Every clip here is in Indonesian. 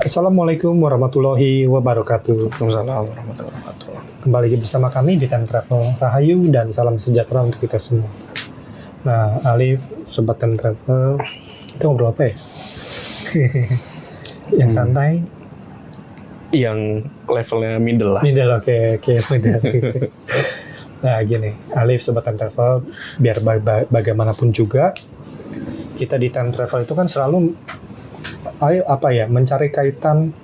Assalamualaikum warahmatullahi wabarakatuh. Waalaikumsalam warahmatullahi wabarakatuh. Kembali lagi bersama kami di Time Travel Rahayu dan salam sejahtera untuk kita semua. Nah, Alif, Sobat Time Travel, kita ngobrol apa ya? Yang santai? Yang levelnya middle lah. Middle, oke, middle. Nah, gini, Alif, Sobat Time Travel, biar bagaimanapun juga, kita di Time Travel itu kan selalu mencari kaitan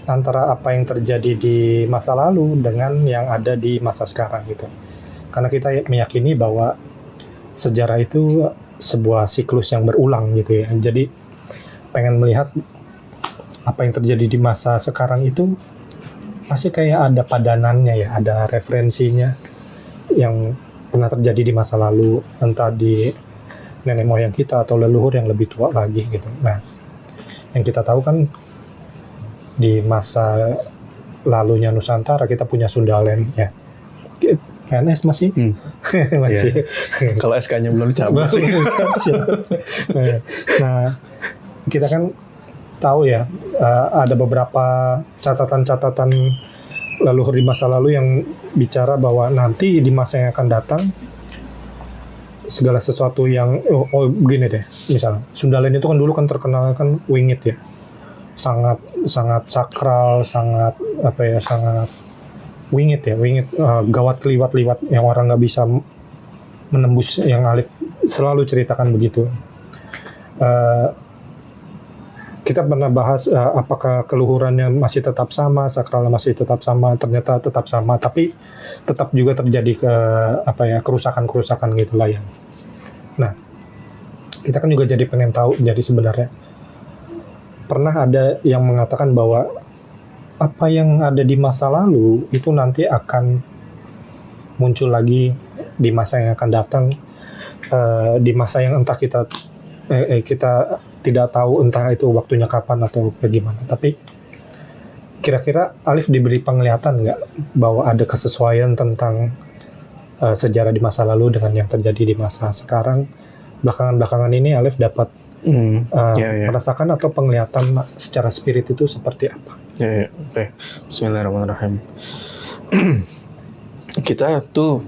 antara apa yang terjadi di masa lalu dengan yang ada di masa sekarang gitu. Karena kita meyakini bahwa sejarah itu sebuah siklus yang berulang gitu ya. Jadi pengen melihat apa yang terjadi di masa sekarang itu pasti kayak ada padanannya ya, ada referensinya yang pernah terjadi di masa lalu, entah di nenek moyang kita atau leluhur yang lebih tua lagi gitu. Nah, yang kita tahu kan di masa lalunya Nusantara kita punya Sundaland ya. PNS masih? Masih. Yeah. Kalau SK-nya belum dicabut sih. Nah, kita kan tahu ya, ada beberapa catatan-catatan leluhur di masa lalu yang bicara bahwa nanti di masa yang akan datang segala sesuatu yang begini deh, misalnya Sundaland itu kan dulu kan terkenal kan wingit ya, sangat sakral, sangat wingit, gawat keliwat-liwat yang orang nggak bisa menembus, yang Alif selalu ceritakan begitu. Kita pernah bahas apakah keluhurannya masih tetap sama, sakralnya masih tetap sama, ternyata tetap sama, tapi tetap juga terjadi kerusakan-kerusakan gitulah ya. Nah, kita kan juga jadi pengen tahu, jadi sebenarnya pernah ada yang mengatakan bahwa apa yang ada di masa lalu itu nanti akan muncul lagi di masa yang akan datang, di masa yang entah kita tidak tahu entah itu waktunya kapan atau bagaimana. Tapi kira-kira Alif diberi penglihatan nggak bahwa ada kesesuaian tentang sejarah di masa lalu dengan yang terjadi di masa sekarang? Belakangan ini Alif dapat merasakan atau penglihatan secara spirit itu seperti apa? Oke. Bismillahirrahmanirrahim. Kita tuh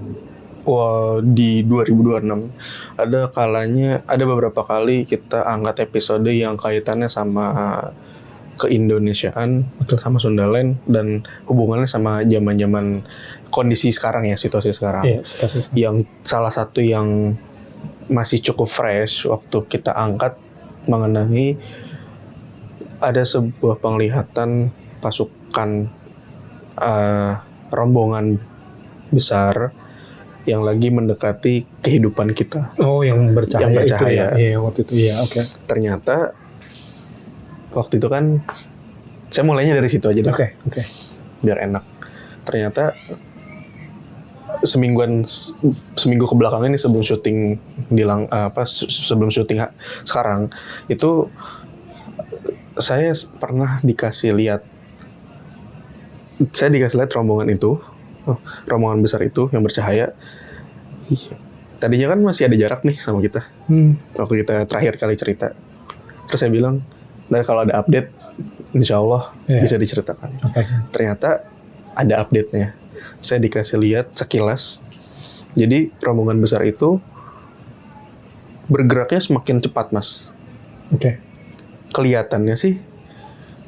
di 2026 ada beberapa kali kita angkat episode yang kaitannya sama keindonesiaan, sama Sundaland, dan hubungannya sama zaman-zaman kondisi sekarang ya, situasi sekarang. Yang salah satu yang masih cukup fresh waktu kita angkat mengenai ada sebuah penglihatan pasukan rombongan besar yang lagi mendekati kehidupan kita. Oh, yang bercahaya. Itu ya. Iya, waktu itu ya. Oke. Ternyata waktu itu kan saya mulainya dari situ aja deh. Oke. Biar enak. Ternyata seminggu kebelakang ini sebelum syuting sebelum syuting sekarang itu saya pernah dikasih lihat rombongan besar itu yang bercahaya. Tadinya kan masih ada jarak nih sama kita waktu kita terakhir kali cerita. Terus saya bilang, dan kalau ada update insya Allah bisa diceritakan. Ternyata ada update-nya. Saya dikasih lihat sekilas. Jadi rombongan besar itu bergeraknya semakin cepat, Mas. Kelihatannya sih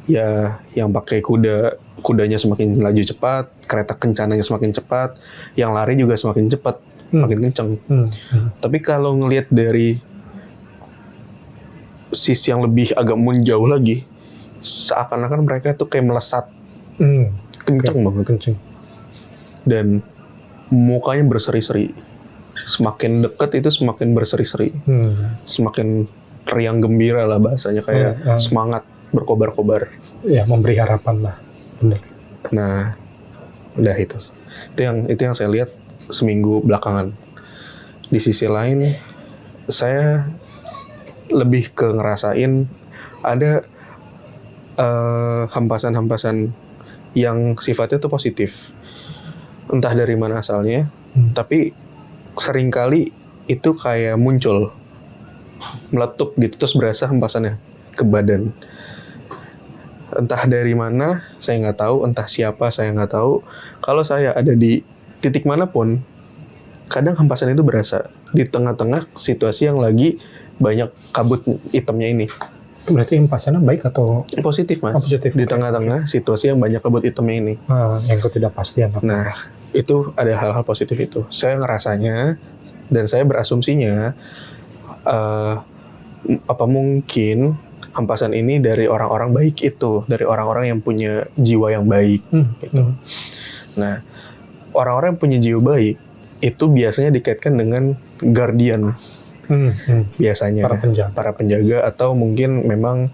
ya yang pakai kudanya semakin laju cepat, kereta kencananya semakin cepat, yang lari juga semakin cepat, makin kenceng. Tapi kalau ngelihat dari sisi yang lebih agak menjauh lagi, seakan-akan mereka tuh kayak melesat, kenceng banget. Dan mukanya berseri-seri. Semakin dekat itu semakin berseri-seri. Semakin riang gembira lah bahasanya, kayak semangat, berkobar-kobar. Ya, memberi harapan lah. Benar. Nah, udah itu. Itu yang saya lihat seminggu belakangan. Di sisi lain, saya lebih ke ngerasain ada hempasan-hempasan yang sifatnya tuh positif. Entah dari mana asalnya, tapi seringkali itu kayak muncul, meletup gitu, terus berasa hempasannya ke badan. Entah dari mana, saya nggak tahu. Entah siapa, saya nggak tahu. Kalau saya ada di titik manapun, kadang hempasan itu berasa di tengah-tengah situasi yang lagi banyak kabut hitamnya ini. Berarti hempasannya baik atau Positif, Mas. positif? Di tengah-tengah situasi yang banyak kabut hitamnya ini. Yang ketidakpastian. Nah, itu ada hal-hal positif itu. Saya ngerasanya dan saya berasumsinya apa mungkin hempasan ini dari orang-orang baik itu, dari orang-orang yang punya jiwa yang baik gitu. Nah, orang-orang yang punya jiwa baik itu biasanya dikaitkan dengan guardian. Biasanya para penjaga atau mungkin memang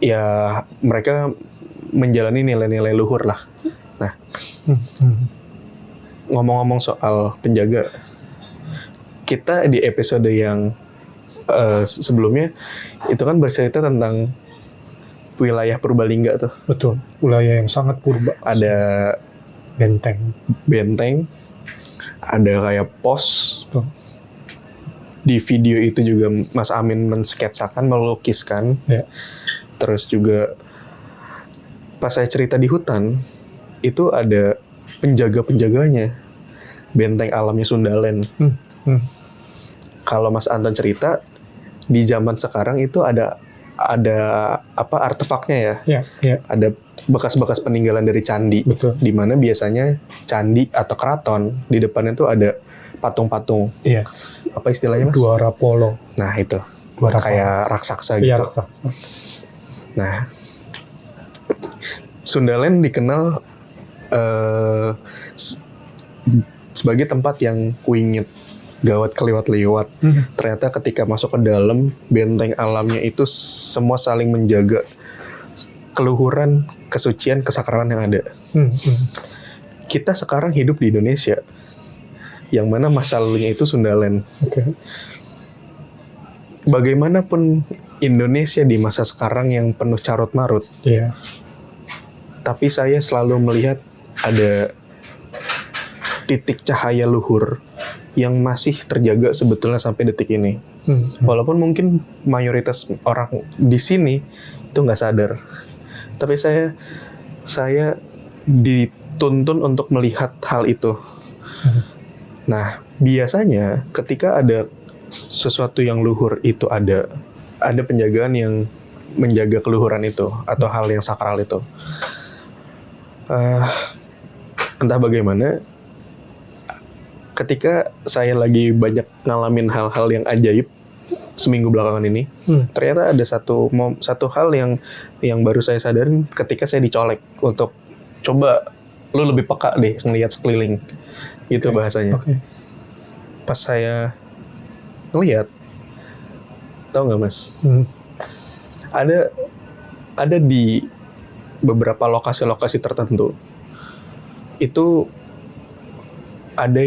ya mereka menjalani nilai-nilai luhur lah. Nah, ngomong-ngomong soal penjaga, kita di episode yang sebelumnya itu kan bercerita tentang wilayah Purbalingga tuh. Betul, wilayah yang sangat purba. Ada benteng, ada kayak pos. Betul. Di video itu juga Mas Amin mensketsakan, melukiskan. Ya. Terus juga pas saya cerita di hutan, itu ada penjaga-penjaganya. Benteng alamnya Sundaland. Kalau Mas Anton cerita, di zaman sekarang itu ada apa artefaknya ya? Ya. Ada bekas-bekas peninggalan dari candi. Betul. Di mana biasanya candi atau keraton di depannya tuh ada patung-patung. Iya. Apa istilahnya, Mas? Dwara Polo. Nah, itu. Dwara Kayak raksasa Iya, gitu. raksasa. Nah, Sundaland dikenal sebagai tempat yang kuingit, gawat keliwat-liwat. Ternyata ketika masuk ke dalam benteng alamnya itu semua saling menjaga keluhuran, kesucian, kesakralan yang ada. Kita sekarang hidup di Indonesia, yang mana masa lalunya itu Sundaland. Bagaimanapun Indonesia di masa sekarang yang penuh carut-marut, tapi saya selalu melihat ada titik cahaya luhur yang masih terjaga sebetulnya sampai detik ini. Walaupun mungkin mayoritas orang di sini itu nggak sadar, tapi saya dituntun untuk melihat hal itu. Nah, biasanya ketika ada sesuatu yang luhur itu ada penjagaan yang menjaga keluhuran itu atau hal yang sakral itu. Entah bagaimana, ketika saya lagi banyak ngalamin hal-hal yang ajaib seminggu belakangan ini, ternyata ada satu hal yang baru saya sadarin ketika saya dicolek untuk coba lu lebih peka deh ngelihat sekeliling, gitu bahasanya. Pas saya ngelihat, tahu nggak, Mas? Ada di beberapa lokasi-lokasi tertentu itu ada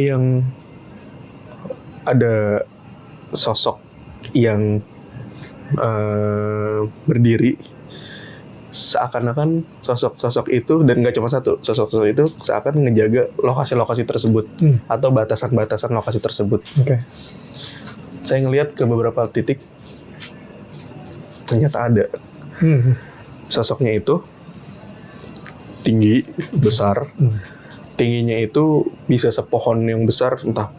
sosok yang berdiri, seakan-akan sosok itu, dan nggak cuma satu, sosok itu seakan ngejaga lokasi-lokasi tersebut atau batasan-batasan lokasi tersebut. Saya ngelihat ke beberapa titik, ternyata ada sosoknya itu tinggi, besar. Tingginya itu bisa sepohon yang besar, entah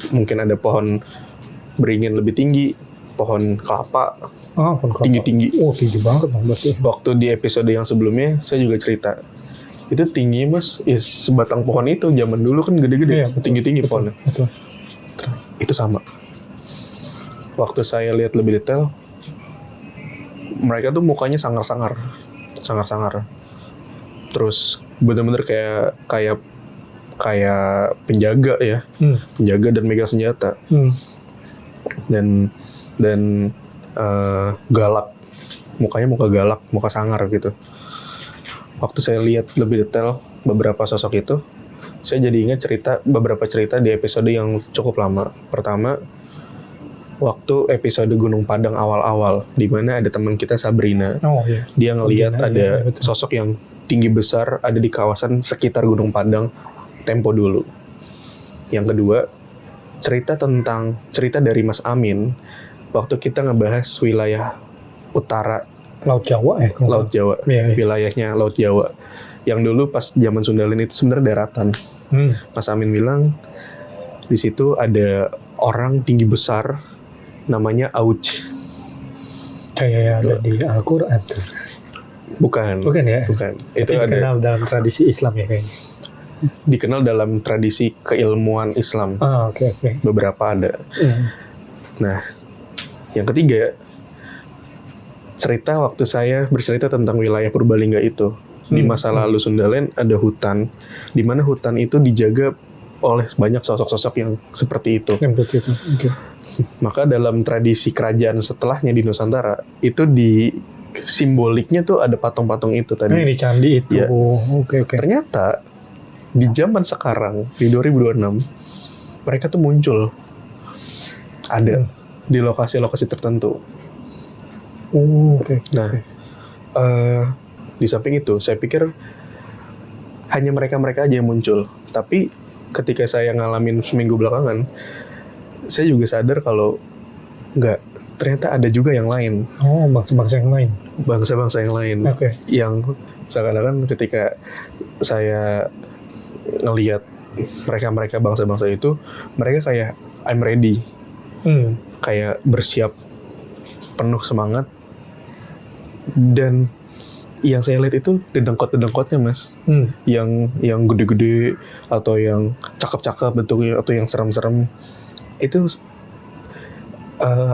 mungkin ada pohon beringin lebih tinggi, pohon kelapa, tinggi-tinggi. Oh, tinggi banget berarti. Waktu di episode yang sebelumnya saya juga cerita, itu tinggi, Mas, sebatang pohon itu zaman dulu kan gede-gede, tinggi-tinggi pohonnya. Itu sama. Waktu saya lihat lebih detail, mereka tuh mukanya sangar-sangar. Terus benar-benar kayak penjaga ya, penjaga dan megang senjata, dan galak, mukanya muka galak, muka sangar gitu. Waktu saya lihat lebih detail beberapa sosok itu, saya jadi ingat beberapa cerita di episode yang cukup lama. Pertama, waktu episode Gunung Padang awal-awal, di mana ada teman kita Sabrina. Dia ngelihat ada sosok yang tinggi besar ada di kawasan sekitar Gunung Padang tempo dulu. Yang kedua, cerita dari Mas Amin waktu kita ngebahas wilayah utara Laut Jawa ya? Laut Jawa, Iya. wilayahnya Laut Jawa. Yang dulu pas zaman Sundaland itu sebenarnya daratan. Mas Amin bilang di situ ada orang tinggi besar namanya Auj. Kayak ada di Al-Quran tuh. Bukan ya? bukan. Itu Tapi ada dikenal dalam tradisi Islam ya kayaknya. dikenal dalam tradisi keilmuan Islam. Oke. Beberapa ada. Nah, yang ketiga, cerita waktu saya bercerita tentang wilayah Purbalingga itu. Di masa lalu Sundaland ada hutan, di mana hutan itu dijaga oleh banyak sosok-sosok yang seperti itu. Yang begitu. Oke. Maka dalam tradisi kerajaan setelahnya di Nusantara, itu di simboliknya tuh ada patung-patung itu tadi. Ini di candi itu. Iya. Oke. Ternyata di zaman sekarang, di 2026, mereka tuh muncul. Ada di lokasi-lokasi tertentu. Oke. Nah, di samping itu, saya pikir hanya mereka-mereka aja yang muncul. Tapi ketika saya ngalamin seminggu belakangan, saya juga sadar kalau enggak, ternyata ada juga yang lain. Oh, bangsa-bangsa yang lain. Bangsa-bangsa yang lain. Oke. Yang seakan-akan ketika saya ngelihat mereka-mereka bangsa-bangsa itu, mereka kayak I'm ready. Kayak bersiap penuh semangat. Dan yang saya lihat itu dedengkot-dedengkotnya mas, yang gede-gede atau yang cakep-cakep bentuknya atau yang serem-serem itu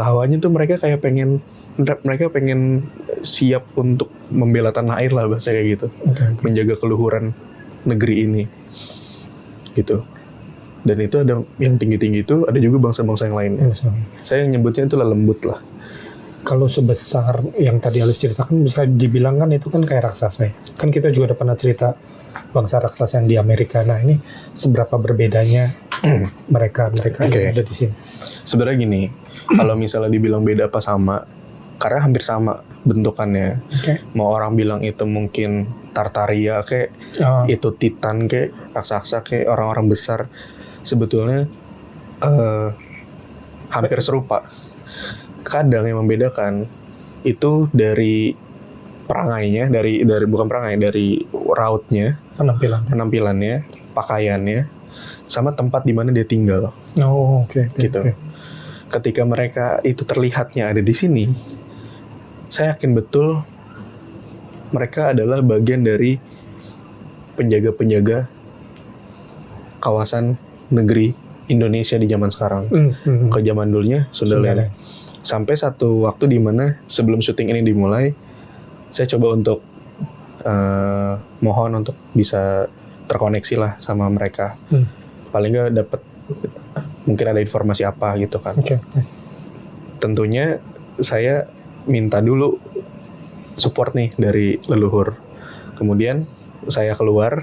hawanya tuh mereka pengen siap untuk membela tanah air lah bahasa kayak gitu, menjaga keluhuran negeri ini gitu. Dan itu ada yang tinggi-tinggi itu, ada juga bangsa-bangsa yang lainnya. Saya nyebutnya itu lembut lah. Kalau sebesar yang tadi Alif ceritakan, bisa dibilang kan itu kan kayak raksasa ya. Kan kita juga udah pernah cerita bangsa raksasa yang di Amerika. Nah ini seberapa berbedanya mereka yang ada di sini? Sebenarnya gini, kalau misalnya dibilang beda apa sama, karena hampir sama bentukannya. Mau orang bilang itu mungkin Tartaria kayak, itu Titan kayak, raksasa kayak, orang-orang besar, sebetulnya hampir serupa. Kadang yang membedakan itu dari perangainya, dari bukan perangai, dari rautnya, penampilannya, pakaiannya, sama tempat di mana dia tinggal. Gitu. Ketika mereka itu terlihatnya ada di sini, saya yakin betul mereka adalah bagian dari penjaga-penjaga kawasan negeri Indonesia di zaman sekarang. Ke zaman dulunya Sundaland. Sampai satu waktu di mana sebelum syuting ini dimulai, saya coba untuk mohon untuk bisa terkoneksi lah sama mereka. Paling nggak dapat mungkin ada informasi apa gitu kan. Tentunya saya minta dulu support nih dari leluhur. Kemudian saya keluar,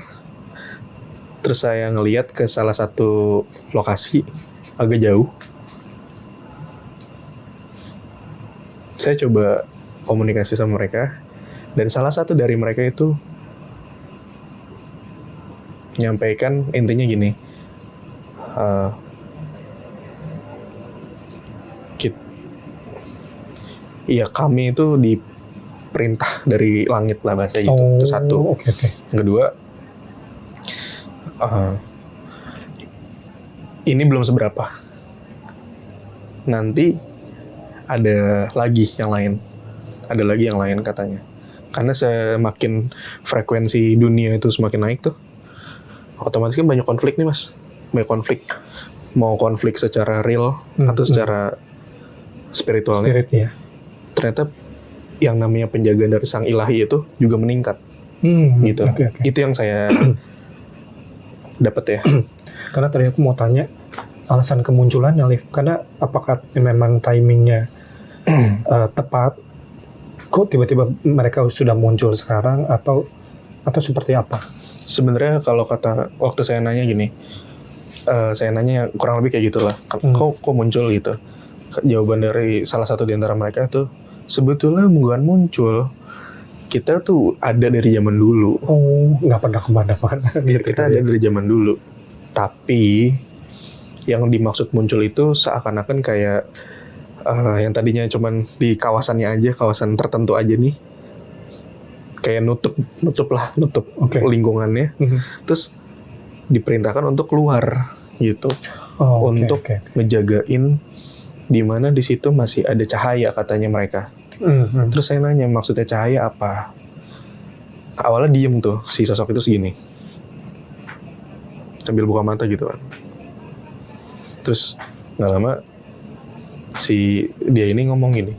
terus saya ngelihat ke salah satu lokasi agak jauh. Saya coba komunikasi sama mereka, dan salah satu dari mereka itu menyampaikan intinya gini, iya kami itu diperintah dari langit lah bahasa gitu. Itu satu. Yang kedua, ini belum seberapa. Nanti ada lagi yang lain katanya. Karena semakin frekuensi dunia itu semakin naik tuh, otomatis kan banyak konflik nih mas. Banyak konflik. Mau konflik secara real atau secara spiritualnya. Ternyata yang namanya penjagaan dari sang ilahi itu juga meningkat. Gitu. Itu yang saya dapat ya. Karena tadi aku mau tanya alasan kemunculannya, Liv. Karena apakah memang timingnya tepat? Kok tiba-tiba mereka sudah muncul sekarang atau seperti apa? Sebenarnya kalau kata waktu saya nanya gini, saya nanya kurang lebih kayak gitulah. Kok muncul gitu? Jawaban dari salah satu di antara mereka tuh, sebetulnya bukan muncul. Kita tuh ada dari zaman dulu. Nggak pernah kemana-mana. Gitu. Kita ada dari zaman dulu. Tapi yang dimaksud muncul itu seakan-akan kayak yang tadinya cuman di kawasannya aja, kawasan tertentu aja nih, kayak nutup Oke. lingkungannya. Terus diperintahkan untuk keluar gitu, Oh, oke, untuk oke. ngejagain di mana di situ masih ada cahaya katanya mereka. Terus saya nanya maksudnya cahaya apa? Awalnya diem tuh si sosok itu segini, sambil buka mata gitu kan. Terus nggak lama si dia ini ngomong gini,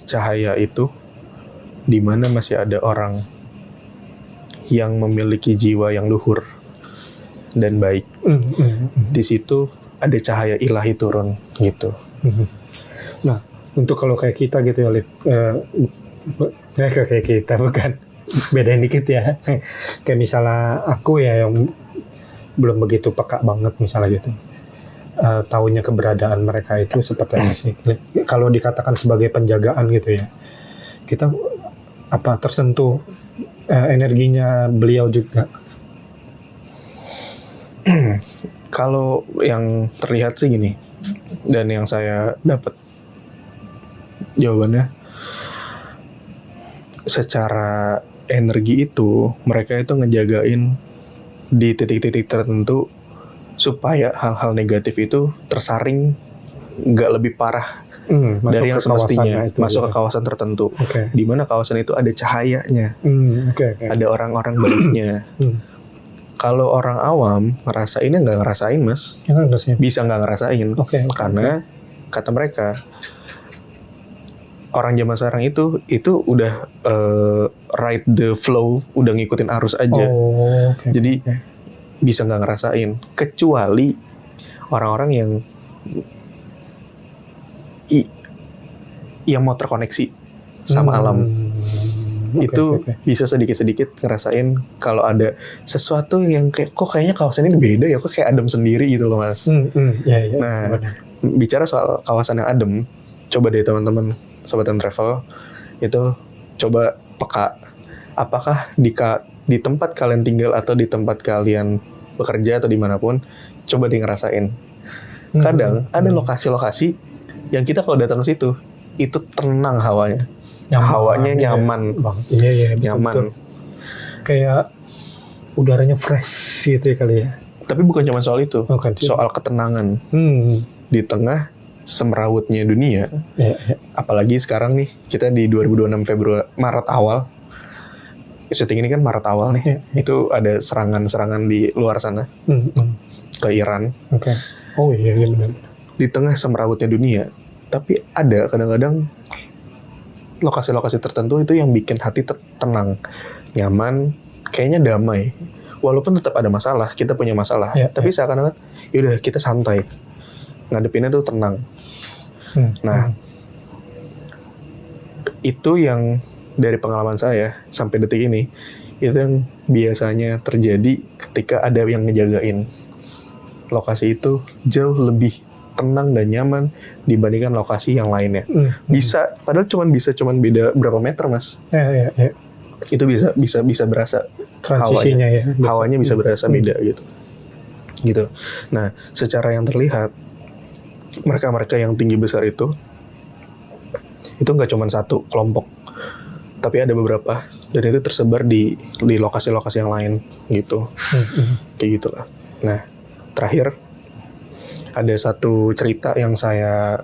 cahaya itu di mana masih ada orang yang memiliki jiwa yang luhur dan baik. Di situ ada cahaya ilahi turun gitu. Nah, untuk kalau kayak kita gitu ya, Lip, kayak kita bukan, bedain dikit ya. Kayak misalnya aku ya yang belum begitu peka banget misalnya gitu. Tahunya keberadaan mereka itu seperti apa sih? Kalau dikatakan sebagai penjagaan gitu ya, kita apa tersentuh energinya beliau juga. Kalau yang terlihat sih gini, dan yang saya dapat jawabannya, secara energi itu mereka itu ngejagain di titik-titik tertentu supaya hal-hal negatif itu tersaring nggak lebih parah dari yang semestinya, masuk ke kawasan tertentu. Di mana kawasan itu ada cahayanya, ada orang-orang baiknya. Kalau orang awam ngerasainnya nggak ngerasain, Mas. Bisa nggak ngerasain. Karena kata mereka, orang zaman sekarang itu udah ride the flow, udah ngikutin arus aja. Jadi bisa nggak ngerasain. Kecuali orang-orang yang mau terkoneksi sama alam. Itu bisa sedikit-sedikit ngerasain kalau ada sesuatu yang kayak, kok kayaknya kawasan ini beda ya, kok kayak adem sendiri gitu loh, Mas. Nah, bicara soal kawasan yang adem, coba deh teman-teman Sobat and Travel itu coba peka, apakah di tempat kalian tinggal atau di tempat kalian bekerja atau dimanapun, coba deh ngerasain. Kadang ada lokasi-lokasi yang kita kalau datang ke situ itu tenang hawanya. Hawanya nyaman. Iya, nyaman. Betul. Kayak udaranya fresh gitu ya kali ya. Tapi bukan cuma soal itu, soal ketenangan. Di tengah semrawutnya dunia, apalagi sekarang nih kita di 2026 Maret awal, syuting ini kan Maret awal nih, itu ada serangan-serangan di luar sana ke Iran. Oh iya benar. Di tengah semrawutnya dunia, tapi ada kadang-kadang lokasi-lokasi tertentu itu yang bikin hati tenang, nyaman, kayaknya damai. Walaupun tetap ada masalah, kita punya masalah, tapi seakan-akan yaudah kita santai, ngadepinnya tuh tenang. Nah, itu yang dari pengalaman saya sampai detik ini, itu yang biasanya terjadi ketika ada yang ngejagain. Lokasi itu jauh lebih tenang dan nyaman dibandingkan lokasi yang lainnya. Bisa, padahal bisa beda berapa meter, Mas. Itu bisa berasa transisinya hawanya bisa berasa beda gitu. Nah, secara yang terlihat mereka yang tinggi besar itu nggak cuma satu kelompok, tapi ada beberapa, dan itu tersebar di lokasi-lokasi yang lain gitu. Kayak gitulah. Nah, terakhir ada satu cerita yang saya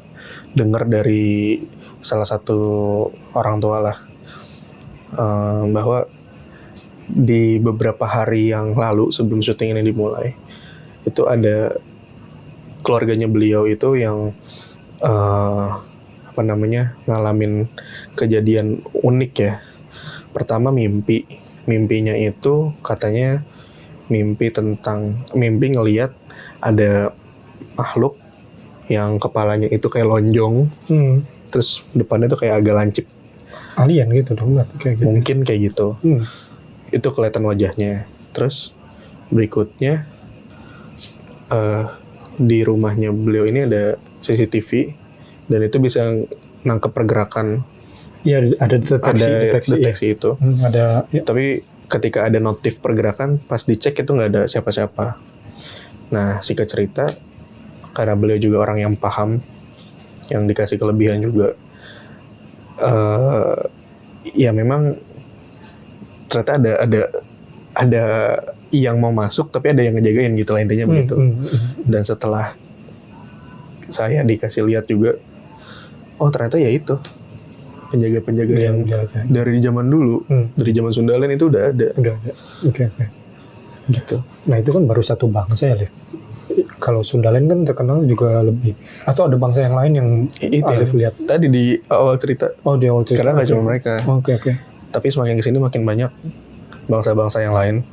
dengar dari salah satu orang tua lah, bahwa di beberapa hari yang lalu sebelum syuting ini dimulai, itu ada keluarganya beliau itu yang ngalamin kejadian unik ya. Pertama mimpinya itu katanya mimpi ngelihat ada makhluk yang kepalanya itu kayak lonjong, terus depannya tuh kayak agak lancip. Alien gitu dong, kayak gitu. Mungkin kayak gitu. Itu kelihatan wajahnya. Terus berikutnya di rumahnya beliau ini ada CCTV dan itu bisa nangkep pergerakan. Iya, ada deteksi itu. Tapi ketika ada notif pergerakan, pas dicek itu nggak ada siapa-siapa. Nah, singkat cerita, karena beliau juga orang yang paham, yang dikasih kelebihan juga, ya memang ternyata ada yang mau masuk tapi ada yang ngejagain gitu lah intinya begitu. Dan setelah saya dikasih lihat juga, oh ternyata ya itu penjaga-penjaga yang dari zaman dulu, dari zaman Sundalen itu udah ada. Oke. Gitu. Nah itu kan baru satu bangsa ya, Liv. Kalau Sundalen kan terkenal juga lebih. Atau ada bangsa yang lain yang Alif lihat? Tadi di awal cerita. Oh di awal cerita. Karena nggak cuma mereka. Oke. Tapi semakin kesini makin banyak bangsa-bangsa yang lain.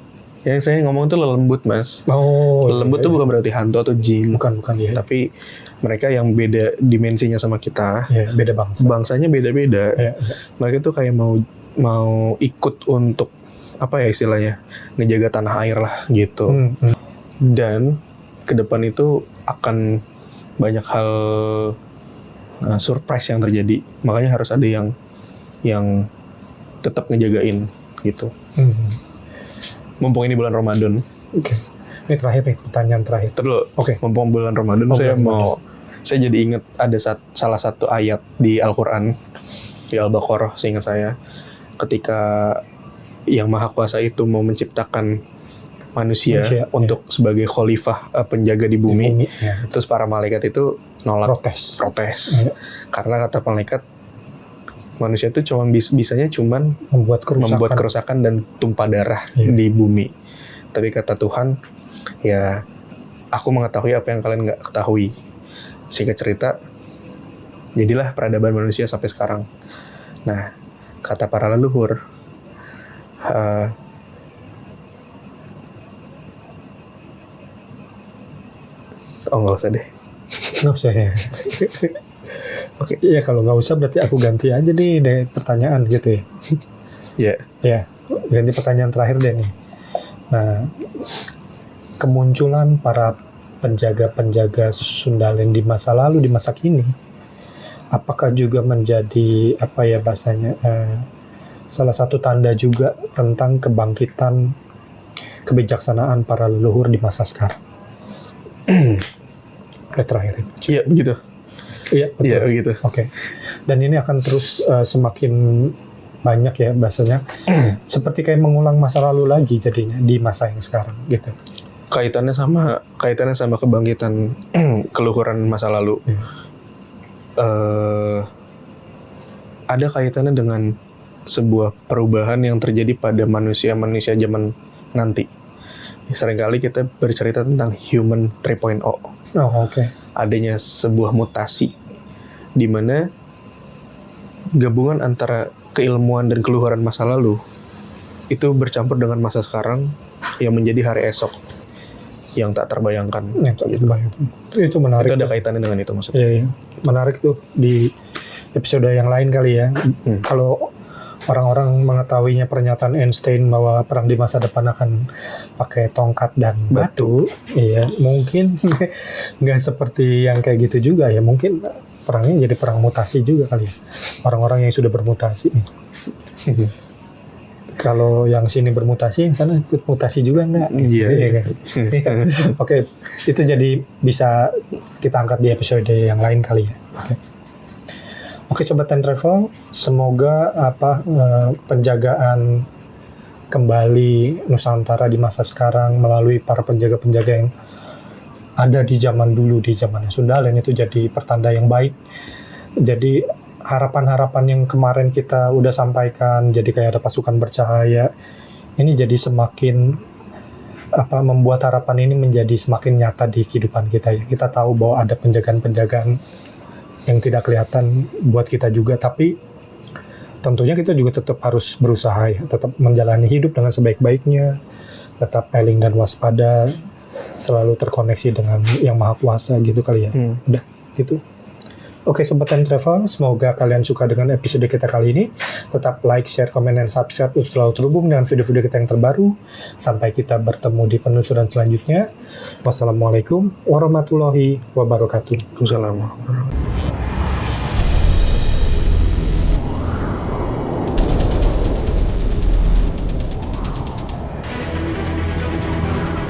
Yang saya ngomong itu lelembut, Mas. Oh. Lelembut tuh bukan berarti hantu atau jin. Bukan ya. Tapi mereka yang beda dimensinya sama kita. Ya, beda bangsa. Bangsanya beda-beda. Ya. Mereka tuh kayak mau ikut untuk apa ya istilahnya, ngejaga tanah air lah gitu. Dan ke depan itu akan banyak hal surprise yang terjadi. Makanya harus ada yang tetap ngejagain gitu. Mumpung ini bulan Ramadan. Oke. Ini terakhir nih, pertanyaan terakhir. Terus, Oke. mumpung bulan Ramadan, saya jadi ingat ada salah satu ayat di Al-Quran, di Al-Baqarah, seingat saya, ketika yang Maha Kuasa itu mau menciptakan manusia untuk sebagai khalifah, penjaga di bumi. Ya. Terus para malaikat itu nolak, protes. Ya. Karena kata malaikat, manusia itu bisanya cuman membuat kerusakan dan tumpah darah di bumi. Tapi kata Tuhan, ya aku mengetahui apa yang kalian nggak ketahui. Singkat cerita, jadilah peradaban manusia sampai sekarang. Nah, kata para leluhur, nggak usah deh. Nggak usah ya. Oke, ya kalau nggak usah berarti aku ganti aja nih deh pertanyaan gitu ya. Iya. Ya, ganti pertanyaan terakhir deh nih. Nah, kemunculan para penjaga-penjaga Sundalen di masa lalu, di masa kini, apakah juga menjadi apa ya bahasanya salah satu tanda juga tentang kebangkitan kebijaksanaan para leluhur di masa sekarang? Terakhir itu. Iya begitu. Iya betul. Iya begitu. Oke. Dan ini akan terus semakin banyak ya bahasanya. Seperti kayak mengulang masa lalu lagi jadinya di masa yang sekarang gitu. Kaitannya sama kebangkitan keluhuran masa lalu. Ada kaitannya dengan sebuah perubahan yang terjadi pada manusia zaman nanti. Seringkali kita bercerita tentang Human 3.0. Oh, oke. Adanya sebuah mutasi di mana gabungan antara keilmuan dan keluhuran masa lalu itu bercampur dengan masa sekarang yang menjadi hari esok yang tak terbayangkan. Itu menarik. Itu ada kaitannya dengan itu maksudnya. Iya. Menarik tuh di episode yang lain kali ya. Kalau orang-orang mengetahuinya pernyataan Einstein bahwa perang di masa depan akan pakai tongkat dan batu, iya mungkin nggak seperti yang kayak gitu juga ya. Mungkin perangnya jadi perang mutasi juga kali ya. Orang-orang yang sudah bermutasi. Kalau yang sini bermutasi, yang sana ikut mutasi juga nggak? Iya. Oke, itu jadi bisa kita angkat di episode yang lain kali ya. Oke, Sobat Time Travel, semoga penjagaan kembali Nusantara di masa sekarang melalui para penjaga-penjaga yang ada di zaman dulu, di zaman Sundalen itu jadi pertanda yang baik. Jadi harapan-harapan yang kemarin kita udah sampaikan, jadi kayak ada pasukan bercahaya, ini jadi semakin membuat harapan ini menjadi semakin nyata di kehidupan kita ya. Kita tahu bahwa ada penjagaan-penjagaan yang tidak kelihatan buat kita juga, tapi tentunya kita juga tetap harus berusaha ya, tetap menjalani hidup dengan sebaik-baiknya, tetap eling dan waspada, selalu terkoneksi dengan Yang Maha Kuasa gitu kali ya. Udah gitu. Oke, Sobat Time Travel, semoga kalian suka dengan episode kita kali ini. Tetap like, share, komen, dan subscribe untuk selalu terhubung dengan video-video kita yang terbaru. Sampai kita bertemu di penelusuran selanjutnya. Wassalamualaikum warahmatullahi wabarakatuh. Wassalamualaikum.